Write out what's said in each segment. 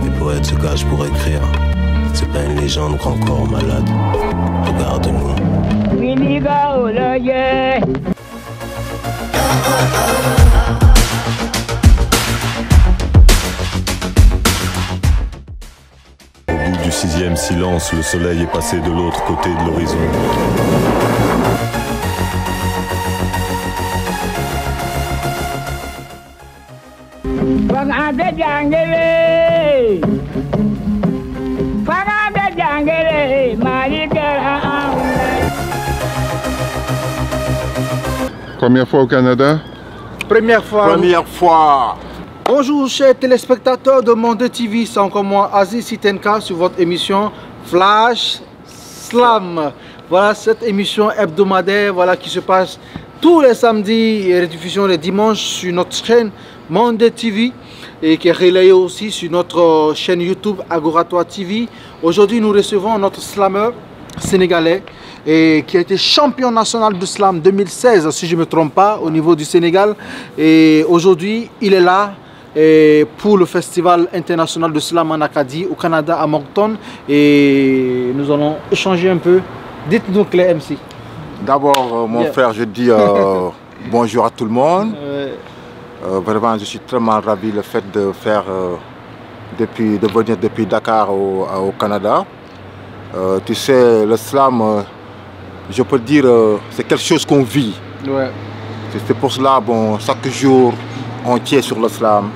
Les poètes se cachent pour écrire. C'est pas une légende grand corps malade. Regarde-nous. Au bout du 6e silence, le soleil est passé de l'autre côté de l'horizon. Première fois au Canada? Première fois. Première fois. Bonjour chers téléspectateurs de Monde TV, c'est encore moi Aziz Sitenka sur votre émission Flash Slam. Voilà cette émission hebdomadaire qui se passe tous les samedis et rediffusion les dimanches sur notre chaîne Monde TV et qui est relayée aussi sur notre chaîne YouTube Agoratoire TV. Aujourd'hui nous recevons notre slammer sénégalais et qui a été champion national de slam 2016 si je ne me trompe pas au niveau du Sénégal, et aujourd'hui il est là pour le festival international de slam en Acadie au Canada à Moncton, et nous allons échanger un peu. Dites-nous Clé MC. D'abord mon frère, je dis bonjour à tout le monde. Vraiment je suis très ravi le fait de faire de venir depuis Dakar au Canada. Tu sais, le slam, je peux dire, c'est quelque chose qu'on vit. Ouais. C'est pour cela, bon, chaque jour, on tient sur le slam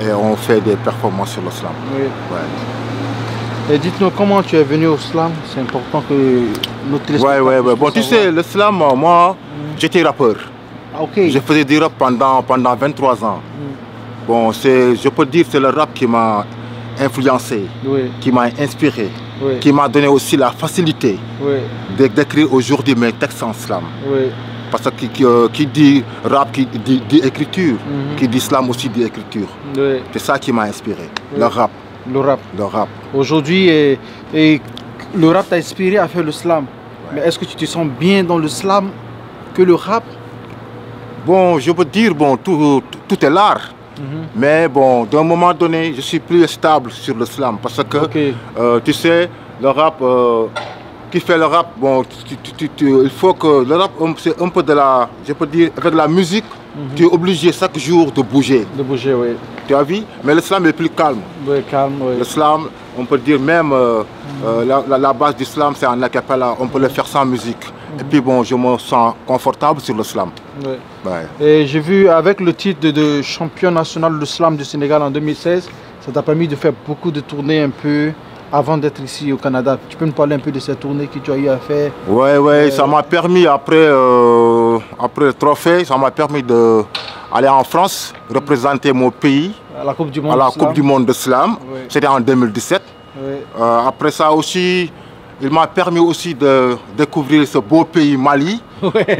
et on fait des performances sur le slam. Oui. Ouais. Et dites-nous comment tu es venu au slam, c'est important que nos téléspectateurs... Ouais. Bon, tu sais, le slam, moi, j'étais rappeur. Ah, ok. Je faisais du rap pendant 23 ans. Bon, je peux dire que c'est le rap qui m'a influencé, qui m'a inspiré. Oui. Qui m'a donné aussi la facilité d'écrire aujourd'hui mes textes en slam. Oui. Parce que qui dit rap, qui dit écriture, qui dit slam aussi dit écriture. Oui. C'est ça qui m'a inspiré, le rap. Le rap. Le rap. Aujourd'hui, le rap t'a inspiré à faire le slam. Mais est-ce que tu te sens bien dans le slam que le rap? Bon, je peux dire, bon, tout est l'art. Mais bon, d'un moment donné, je suis plus stable sur le slam parce que, tu sais, le rap, qui fait le rap, bon, il faut que le rap, c'est un peu de la, je peux dire, avec la musique, tu es obligé chaque jour de bouger. De bouger, oui. Tu as vu? Mais le slam est plus calme. Oui, calme, oui. Le slam, on peut dire même, la base du slam, c'est en acapella, on peut le faire sans musique. Et puis bon, je me sens confortable sur le slam. Oui. Ouais. Et j'ai vu avec le titre de champion national de slam du Sénégal en 2016, ça t'a permis de faire beaucoup de tournées un peu avant d'être ici au Canada. Tu peux me parler un peu de ces tournées que tu as eu à faire? Oui, ça m'a permis après le trophée, ça m'a permis d'aller en France, représenter mon pays à la Coupe du Monde, du Monde de Slam. Oui. C'était en 2017. Oui. Après ça aussi, il m'a permis aussi de découvrir ce beau pays Mali,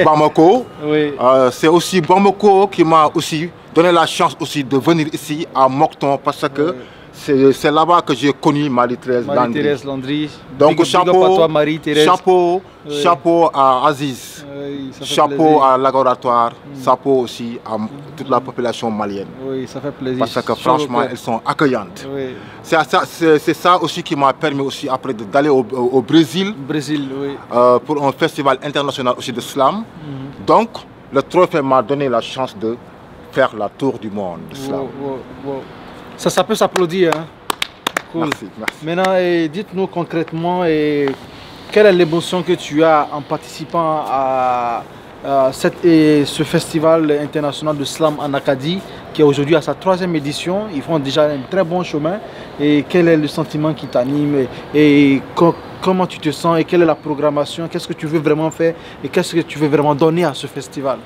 Bamako. Oui. C'est aussi Bamako qui m'a aussi donné la chance aussi de venir ici à Moncton parce que c'est là-bas que j'ai connu Marie-Thérèse Landry. Donc chapeau à toi, Marie-Thérèse. Chapeau à Aziz, chapeau à Laboratoire, chapeau aussi à toute la population malienne. Oui, ça fait plaisir. Parce que franchement, elles sont accueillantes. Oui. C'est ça aussi qui m'a permis aussi après d'aller au Brésil, pour un festival international aussi de slam. Donc, le trophée m'a donné la chance de faire la tour du monde de slam. Ça peut s'applaudir. Hein? Cool. Merci. Maintenant, dites-nous concrètement quelle est l'émotion que tu as en participant à ce festival international de slam en Acadie, qui est aujourd'hui à sa 3e édition. Ils font déjà un très bon chemin. Et quel est le sentiment qui t'anime et comment tu te sens et quelle est la programmation? Qu'est-ce que tu veux vraiment faire et qu'est-ce que tu veux vraiment donner à ce festival?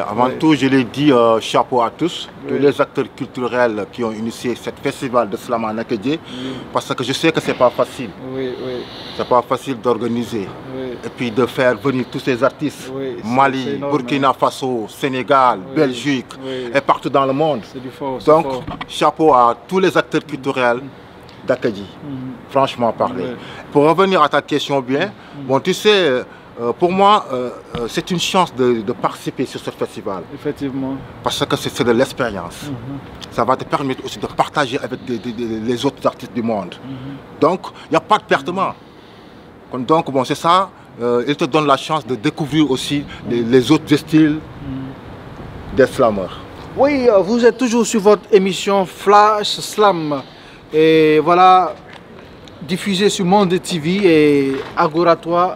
Avant tout, je l'ai dit, chapeau à tous les acteurs culturels qui ont initié ce festival de slam en Acadie, parce que je sais que c'est pas facile. C'est pas facile d'organiser et puis de faire venir tous ces artistes, Mali, Burkina Faso, Sénégal, Belgique et partout dans le monde. Donc, chapeau à tous les acteurs culturels d'Acadie, franchement parler. Ouais. Pour revenir à ta question bien, bon, tu sais, pour moi, c'est une chance de participer sur ce festival. Effectivement. Parce que c'est de l'expérience. Ça va te permettre aussi de partager avec les autres artistes du monde. Donc, il n'y a pas de pertement. Donc, bon, c'est ça. Il te donne la chance de découvrir aussi les autres styles des slameurs. Oui, vous êtes toujours sur votre émission Flash Slam. Et voilà, diffusée sur Monde TV et Agoratoire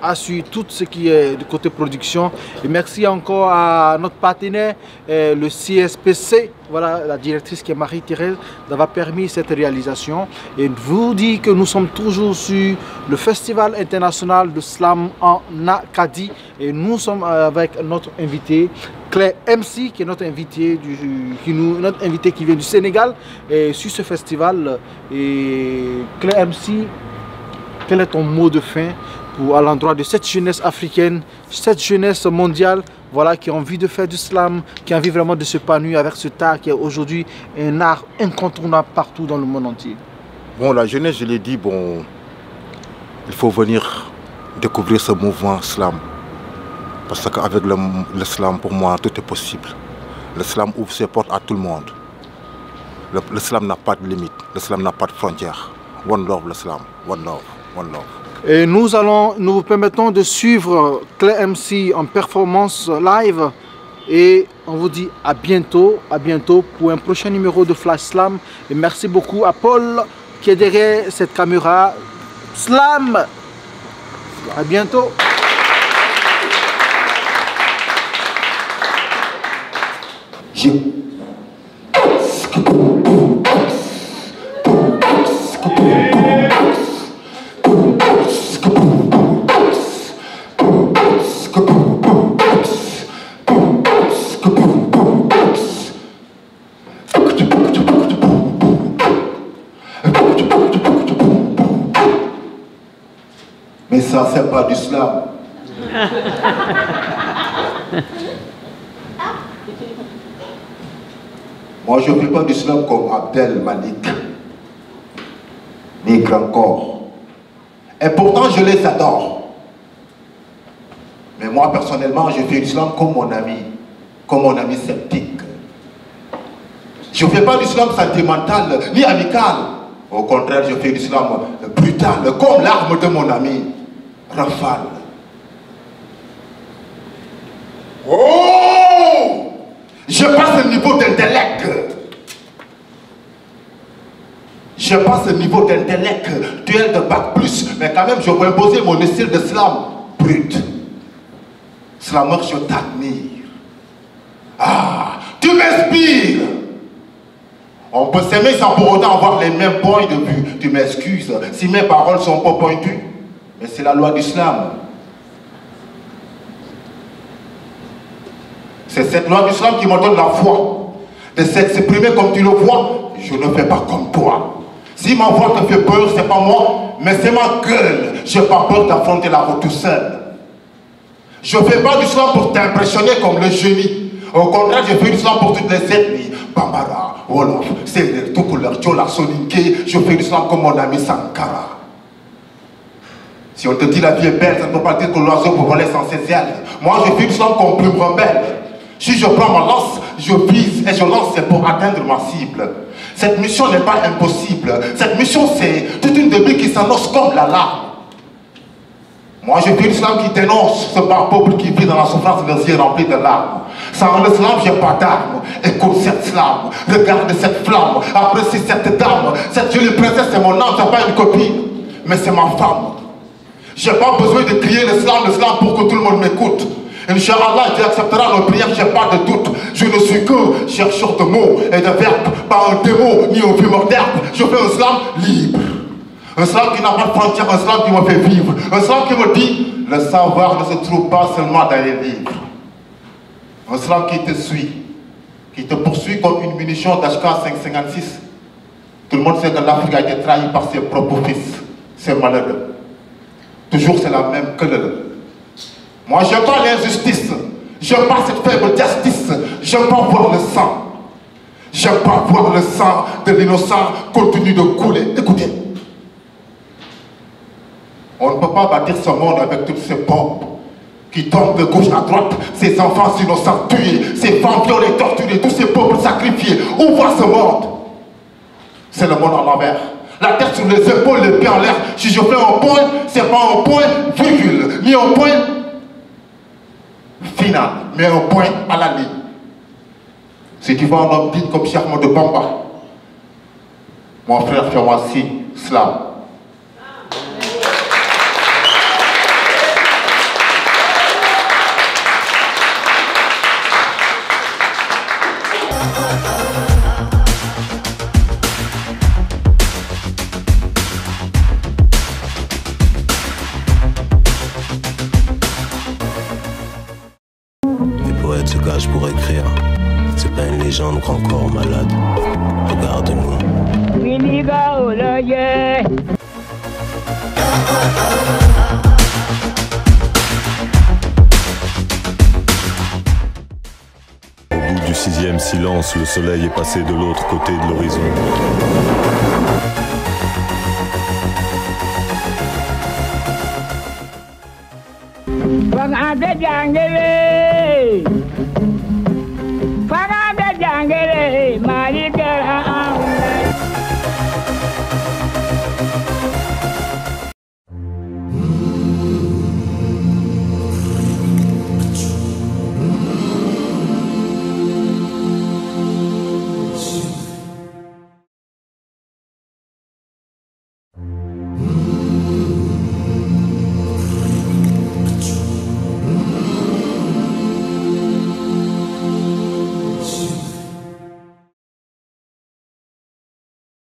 assure tout ce qui est du côté production. Et merci encore à notre partenaire, le CSPC, voilà, la directrice qui est Marie-Thérèse, d'avoir permis cette réalisation. Et vous dit que nous sommes toujours sur le Festival international de slam en Acadie. Et nous sommes avec notre invité, Claire MC, qui est notre invité, notre invité qui vient du Sénégal. Et sur ce festival, et Claire MC, quel est ton mot de fin à l'endroit de cette jeunesse africaine, cette jeunesse mondiale, voilà, qui a envie de faire du slam, qui a envie vraiment de s'épanouir avec ce art qui est aujourd'hui un art incontournable partout dans le monde entier? Bon, la jeunesse, je l'ai dit, bon, il faut venir découvrir ce mouvement slam. Parce qu'avec le slam, pour moi, tout est possible. Le slam ouvre ses portes à tout le monde. Le slam n'a pas de limite, le slam n'a pas de frontières. One love, le slam. One love, one love. Et nous vous permettons de suivre Claire MC en performance live. Et on vous dit à bientôt pour un prochain numéro de Flash Slam. Et merci beaucoup à Paul qui est derrière cette caméra. Slam! À bientôt! Mais ça, c'est pas du slam. Moi, je ne fais pas du slam comme Abdel Malik, ni Grand Corps. Et pourtant, je les adore. Mais moi, personnellement, je fais du slam comme mon ami sceptique. Je ne fais pas du slam sentimental, ni amical. Au contraire, je fais du slam brutal, comme l'arme de mon ami Rafale. Oh! Je passe le niveau d'intellect. Je passe le niveau d'intellect, duel de bac plus, mais quand même je vais imposer mon style de slam brut. Slammer, je t'admire. Ah, tu m'inspires. On peut s'aimer sans pour autant avoir les mêmes points de vue. Tu m'excuses si mes paroles sont pas pointues, mais c'est la loi du slam. C'est cette loi du slam qui me donne la foi de s'exprimer comme tu le vois. Je ne fais pas comme toi. Si ma voix te fait peur, c'est pas moi, mais c'est ma gueule. Je n'ai pas peur d'affronter la route tout seul. Je ne fais pas du slam pour t'impressionner comme le génie. Au contraire, je fais du slam pour toutes les ethnies. Bambara, Wolof, Serer, Tukuleur, Tchola, Soninké. Je fais du slam comme mon ami Sankara. Si on te dit la vie est belle, ça ne peut pas dire que l'oiseau peut voler sans ses ailes. Moi, je fais du slam comme plume rebelle. Si je prends ma lance, je vise et je lance, c'est pour atteindre ma cible. Cette mission n'est pas impossible. Cette mission, c'est toute une début qui s'annonce comme la larme. Moi, je fais l'islam qui dénonce ce bas peuple qui vit dans la souffrance de yeux remplis de larmes. Sans le slam, j'ai pas d'armes. Écoute cette flamme, regarde cette flamme, apprécie cette dame. Cette jolie princesse, c'est mon âme, c'est pas une copine, mais c'est ma femme. J'ai pas besoin de crier le slam pour que tout le monde m'écoute. Inch'Allah, Dieu acceptera nos prières, j'ai pas de doute. Je ne suis que chercheur de mots et de verbes, pas un démon ni un fumeur d'herbe. Je fais un slam libre. Un slam qui n'a pas de frontières, un slam qui me fait vivre. Un slam qui me dit, le savoir ne se trouve pas seulement dans les livres. Un slam qui te suit, qui te poursuit comme une munition d'HK-556. Tout le monde sait que l'Afrique a été trahie par ses propres fils. C'est malheureux. Toujours c'est la même que le. Moi, j'aime pas l'injustice, j'aime pas cette faible justice, j'aime pas voir le sang. J'aime pas voir le sang de l'innocent continue de couler. Écoutez, on ne peut pas bâtir ce monde avec toutes ces bombes qui tombent de gauche à droite, ces enfants innocents tués, ces femmes violées, torturées, tous ces peuples sacrifiés. Où va ce monde? C'est le monde à l'envers. La tête sur les épaules, les pieds en l'air. Si je fais un point, c'est pas un point virgule, ni un point final, mais un point à la ligne. Si tu vois un homme digne comme Cheikh Ahmadou Bamba, mon frère, fais-moi si, slam. Les poètes se cachent pour écrire. C'est pas une légende grand corps malade. Regarde-nous. Au bout du 6e silence, le soleil est passé de l'autre côté de l'horizon. Vâng, ăn Tết vàng đi.